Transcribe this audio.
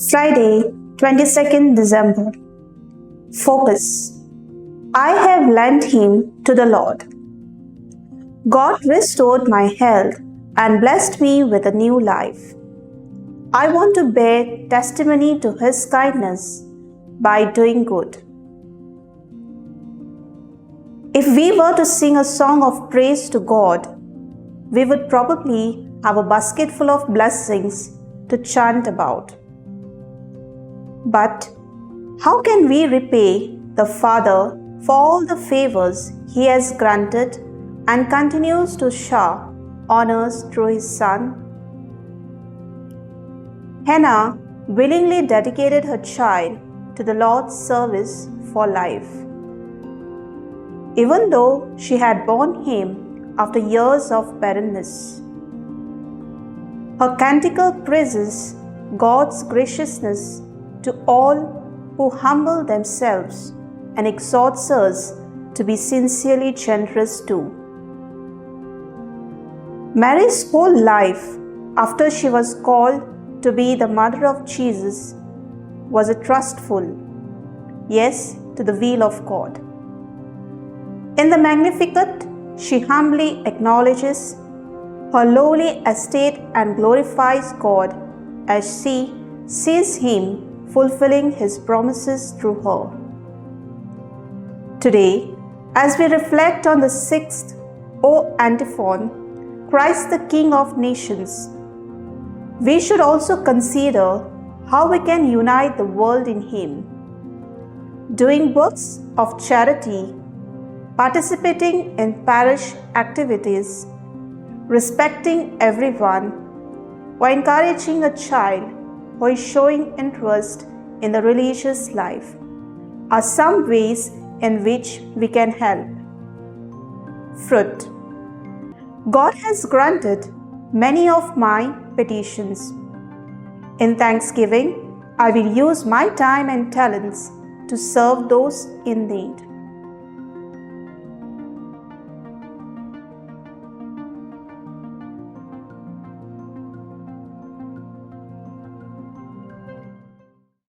Friday, 22nd December. Focus. I have lent him to the Lord. God restored my health and blessed me with a new life. I want to bear testimony to His kindness by doing good. If we were to sing a song of praise to God, we would probably have a basket full of blessings to chant about. But how can we repay the Father for all the favors He has granted and continues to shower on us through His Son? Hannah willingly dedicated her child to the Lord's service for life. Even though she had borne him after years of barrenness. Her canticle praises God's graciousness to all who humble themselves and exhorts us to be sincerely generous too. Mary's whole life, after she was called to be the mother of Jesus, was a trustful yes to the will of God. In the Magnificat, she humbly acknowledges her lowly estate and glorifies God as she sees Him fulfilling His promises through her. Today, as we reflect on the sixth O antiphon, Christ the King of Nations, we should also consider how we can unite the world in Him, doing works of charity, participating in parish activities, respecting everyone, or encouraging a child who is showing interest in the religious life, are some ways in which we can help. Fruit. God has granted many of my petitions. In thanksgiving, I will use my time and talents to serve those in need.